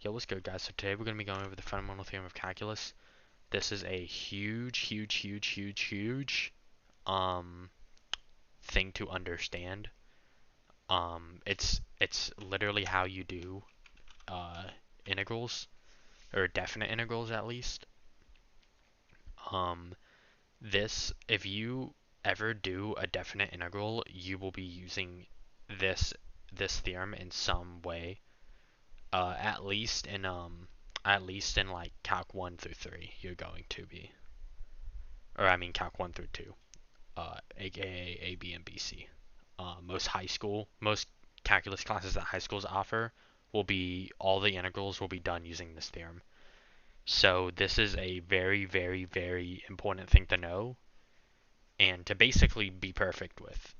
Yo, what's good, guys? So today we're going to be going over the fundamental theorem of calculus. This is a huge um thing to understand. It's literally how you do uh integrals, or definite integrals at least. Um, if you ever do a definite integral, you will be using this this theorem in some way. At least in like Calc 1 through 3, you're going to be, or I mean Calc 1 through 2, aka A, B, and BC. Most calculus classes that high schools offer all the integrals will be done using this theorem. So this is a very important thing to know and to basically be perfect with.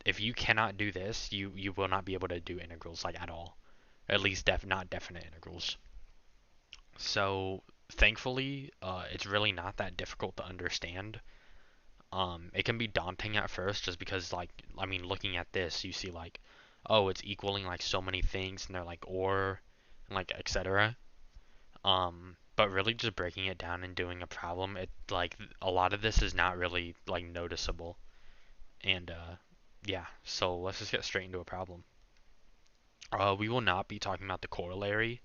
If you cannot do this, you will not be able to do integrals like at all. At least not definite integrals. So thankfully, it's really not that difficult to understand. It can be daunting at first just because, like, I mean, looking at this, you see like, oh, it's equaling like so many things, and they're like or, and like etc. But really just breaking it down and doing a problem, it like a lot of this is not really like noticeable. And yeah, so let's just get straight into a problem. We will not be talking about the corollary.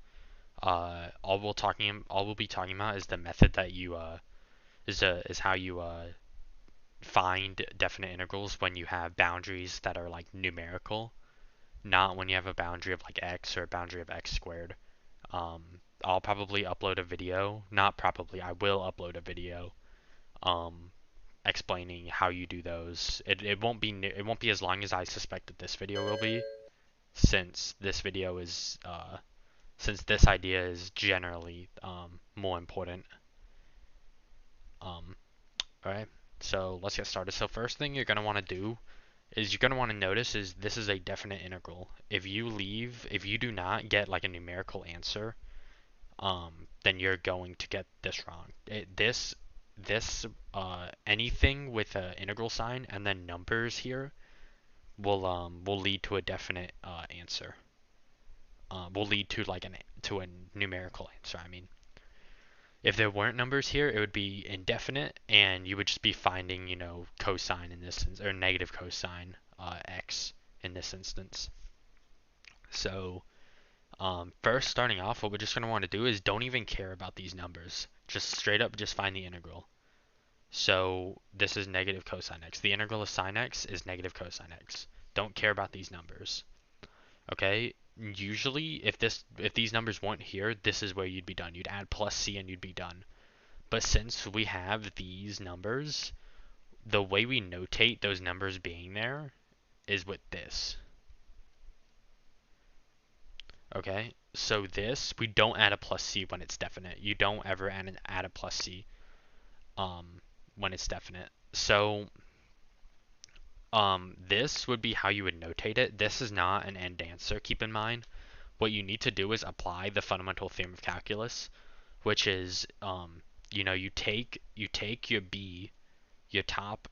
All we'll be talking about is the method that you is how you find definite integrals when you have boundaries that are like numerical, not when you have a boundary of like x or a boundary of x squared. I'll probably upload a video. Not probably, I will upload a video um, explaining how you do those. It won't be as long as I suspect that this video will be, since this idea is generally more important. Um, all right, so let's get started. So first thing you're gonna want to do is you're gonna want to notice is this is a definite integral. If you do not get like a numerical answer, then you're going to get this wrong. Anything with an integral sign and then numbers here will lead to a definite answer. Will lead to to a numerical answer. I mean, if there weren't numbers here, it would be indefinite, and you would just be finding, cosine in this or negative cosine x in this instance. So first, starting off, what we're just going to want to do is don't even care about these numbers. Just straight up, just find the integral. So this is negative cosine x. The integral of sine x is negative cosine x. Don't care about these numbers. Okay? Usually, if these numbers weren't here, this is where you'd be done. You'd add plus c and you'd be done. But since we have these numbers, the way we notate those numbers being there is with this. Okay, so we don't add a plus c when it's definite. You don't ever add a plus c when it's definite. So this would be how you would notate it. This is not an end answer, keep in mind. What you need to do is apply the fundamental theorem of calculus, which is you take your b, your top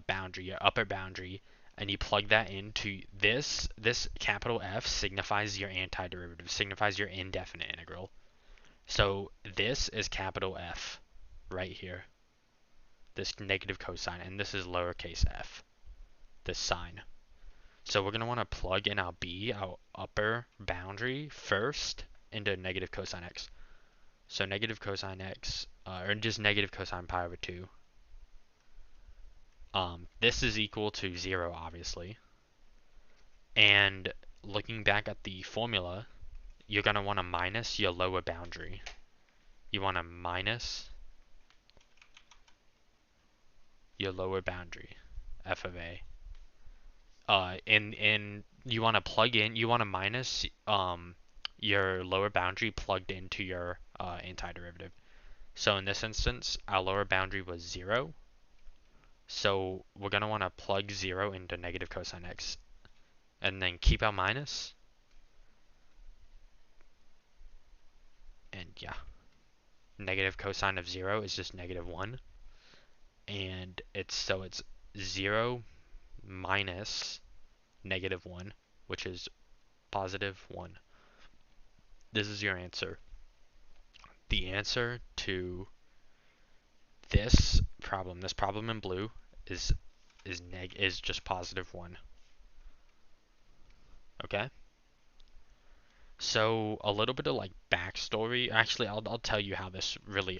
boundary, your upper boundary, and you plug that into this. This capital F signifies your antiderivative, signifies your indefinite integral. So this is capital F right here, this negative cosine, and this is lowercase f, this sign. So we're going to want to plug in our b, our upper boundary, first into negative cosine x. So negative cosine x, or just negative cosine pi over 2. This is equal to 0, obviously. And looking back at the formula, you're going to want to minus your lower boundary. You want to minus your lower boundary, f of a. You want to plug in, you want to minus your lower boundary plugged into your antiderivative. So in this instance, our lower boundary was 0. So we're going to want to plug 0 into negative cosine x. And then keep our minus. And yeah, negative cosine of 0 is just negative 1. And it's 0 minus negative 1, which is positive 1. this is your answer. The answer to this problem in blue is just positive 1. Okay? So a little bit of like backstory. Actually, I'll tell you how this really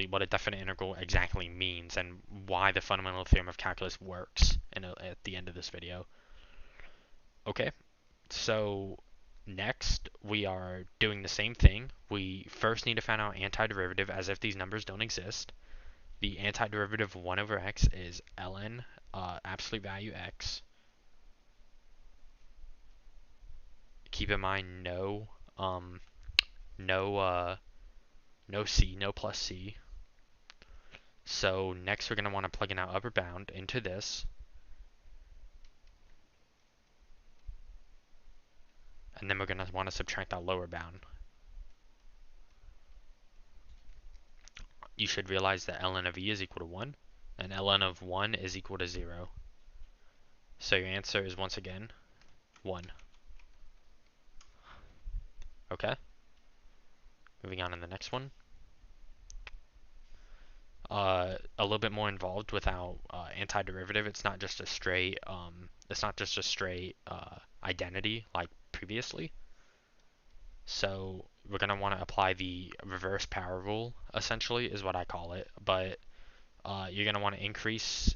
what a definite integral exactly means and why the fundamental theorem of calculus works at the end of this video. Okay? So next we are doing the same thing. We first need to find out antiderivative as if these numbers don't exist. The antiderivative of 1 over x is ln absolute value x. Keep in mind no c, no plus c. So next we're going to want to plug in our upper bound into this. And then we're going to want to subtract our lower bound. You should realize that ln of e is equal to 1, and ln of 1 is equal to 0. So your answer is once again 1. Okay? Moving on to the next one. A little bit more involved with our antiderivative. It's not just a straight identity like previously. So we're going to want to apply the reverse power rule, essentially, is what I call it. But you're going to want to increase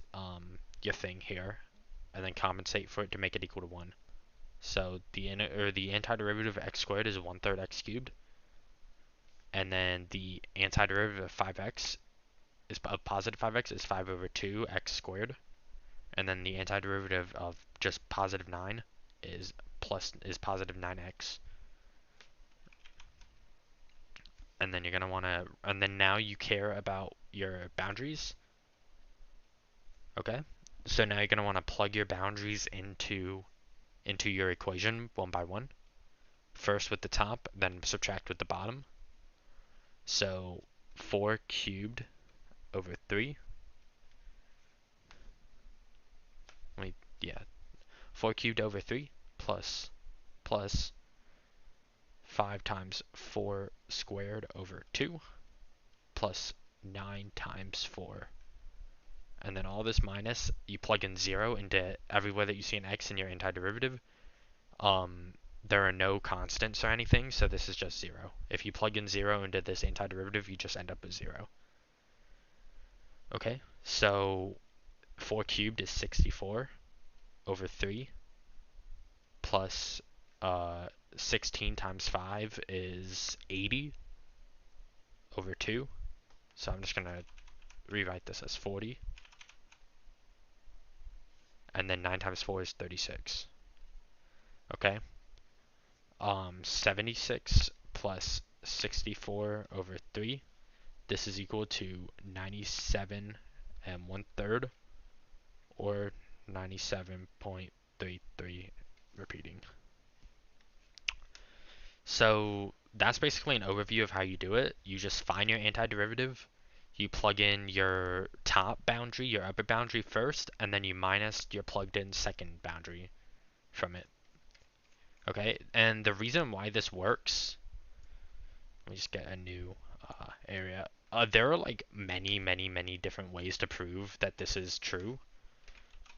your thing here and then compensate for it to make it equal to 1. So the antiderivative of x squared is 1/3 x cubed. And then the antiderivative of 5x is positive 5x is 5 over 2 x squared. And then the antiderivative of just positive 9 is positive 9x. And then you're going to want to, and then now you care about your boundaries. Okay? So now you're going to want to plug your boundaries into your equation one by one. First with the top, then subtract with the bottom. So 4 cubed over 3. 4 cubed over 3 plus 5 times 4 squared over 2 plus 9 times 4. And then all this minus, you plug in 0 into everywhere that you see an x in your antiderivative. There are no constants or anything, so this is just 0. If you plug in 0 into this antiderivative, you just end up with 0. Okay, so 4 cubed is 64 over 3 plus 16 times 5 is 80 over 2. So I'm just going to rewrite this as 40. And then 9 times 4 is 36. Okay? 76 plus 64 over 3. This is equal to 97 and 1/3, or 97.33 repeating. So that's basically an overview of how you do it. You just find your antiderivative, you plug in your top boundary, your upper boundary first, and then you minus your plugged in second boundary from it. Okay, and the reason why this works, let me just get a new area. There are like many different ways to prove that this is true.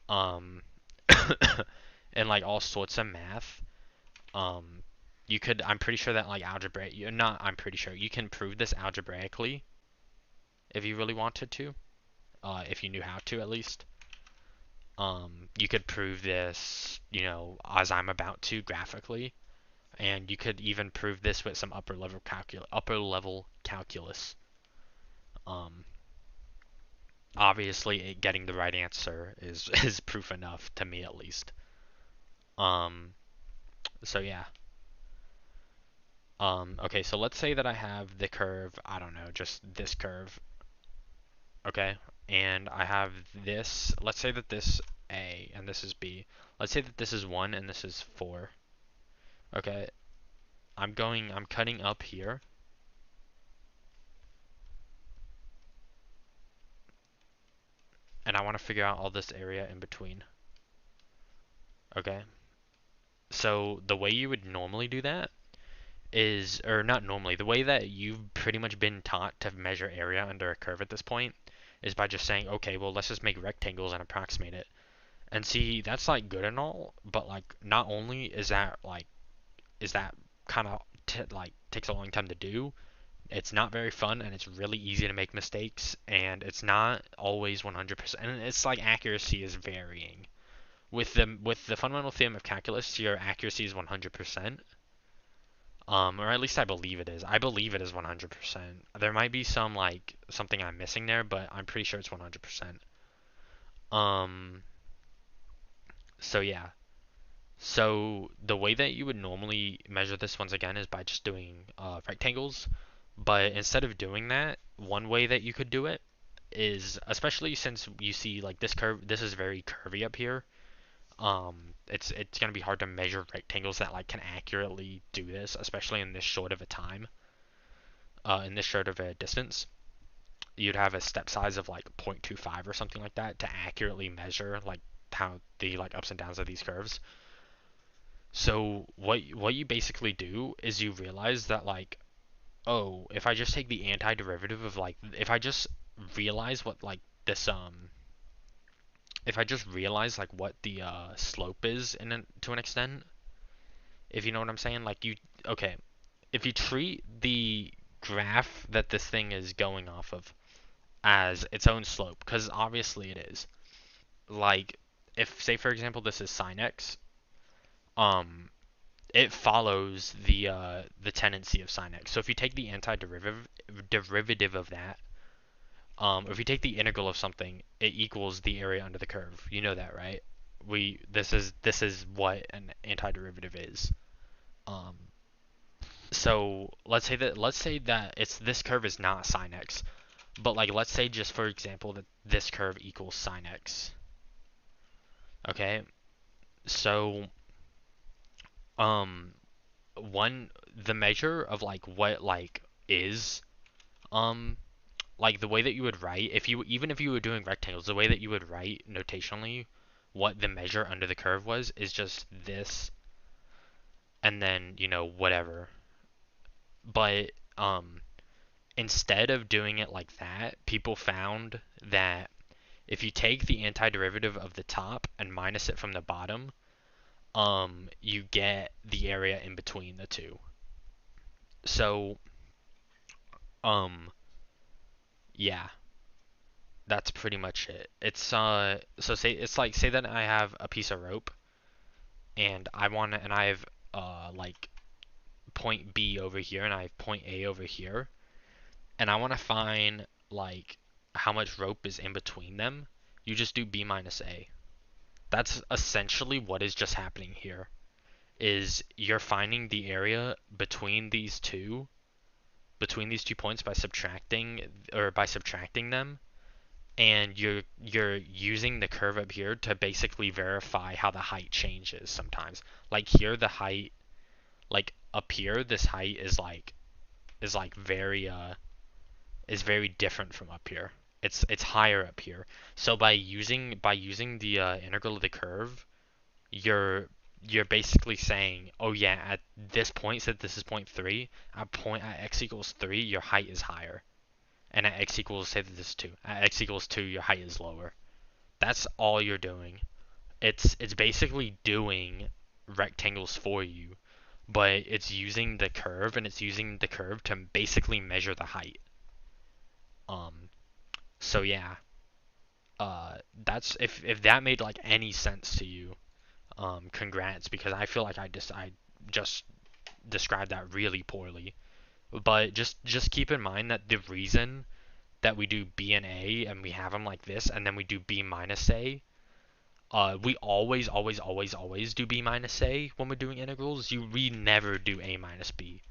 And like all sorts of math. I'm pretty sure that like you can prove this algebraically if you really wanted to, if you knew how to at least. You could prove this, as I'm about to graphically, and you could even prove this with some upper level calculus. Obviously, getting the right answer is is proof enough to me at least. So yeah. Okay, so let's say that I have the curve, I don't know, just this curve. Okay, and I have this, let's say that this A and this is B. Let's say that this is 1 and this is 4. Okay, I'm cutting up here. And I want to figure out all this area in between. Okay, so the way you would normally do that is, or not normally, the way that you've pretty much been taught to measure area under a curve at this point is by just saying, okay, well, let's just make rectangles and approximate it. And see, that's like good and all, but like not only is that kind of like takes a long time to do, it's not very fun and it's really easy to make mistakes and it's not always 100%. And it's like accuracy is varying. With the fundamental theorem of calculus, your accuracy is 100%. Or at least I believe it is. I believe it is 100%. There might be some like something I'm missing there, but I'm pretty sure it's 100%. Um, so yeah. So the way that you would normally measure this once again is by just doing rectangles. But instead of doing that, one way that you could do it is, especially since you see like this curve, this is very curvy up here. It's gonna be hard to measure rectangles that like can accurately do this, especially in this short of a time, in this short of a distance. You'd have a step size of like 0.25 or something like that to accurately measure like how the like ups and downs of these curves. So what you basically do is you realize that like, oh, if I just take the antiderivative of like, if I just realize what like this if I just realize like what the slope is to an extent, if you know what I'm saying, like you, okay, if you treat the graph that this thing is going off of as its own slope, because obviously it is, like if say for example this is sine x, um, it follows the tendency of sine x. So if you take the antiderivative of that, or if you take the integral of something, it equals the area under the curve. You know that, right? This is what an antiderivative is. Um, so let's say that it's this curve is not sine x, but like let's say just for example that this curve equals sine x. Okay, so um one the measure of like what like is um like the way that you would write, if you even if you were doing rectangles, the way that you would write notationally what the measure under the curve was is just this and then whatever. But instead of doing it like that, people found that if you take the antiderivative of the top and minus it from the bottom, you get the area in between the two. So um yeah, that's pretty much it. It's so say it's like say that I have a piece of rope and I have like point B over here and I have point A over here and I want to find like how much rope is in between them. You just do B minus A. That's essentially what is just happening here. Is you're finding the area between these 2 points by subtracting them, and you're using the curve up here to basically verify how the height changes sometimes. Like here the height, like up here this height is like very different from up here. It's higher up here. So by using the integral of the curve, you're you're basically saying, oh yeah, at this point, so this is point 3, at x equals 3, your height is higher. And at x equals, say that this is 2. At x equals 2, your height is lower. That's all you're doing. It's basically doing rectangles for you, but it's using the curve, and it's using the curve to basically measure the height. Um, so yeah, that's if that made like any sense to you, congrats, because I feel like I just described that really poorly. But just keep in mind that the reason that we do B and A and we have them like this, and then we do B minus A, we always do B minus A when we're doing integrals. We never do A minus B.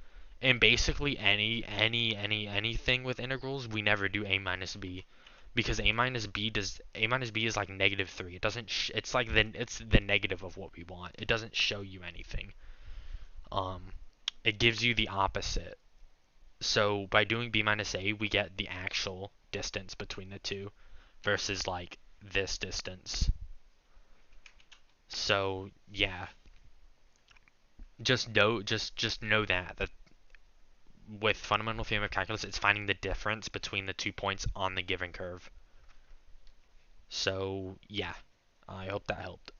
And basically anything with integrals, we never do A minus B, because A minus B is like -3. It doesn't it's like it's the negative of what we want. It doesn't show you anything. Um, it gives you the opposite. So by doing B minus A, we get the actual distance between the two versus like this distance. So yeah, just know that with fundamental theorem of calculus, it's finding the difference between the 2 points on the given curve. So yeah, I hope that helped.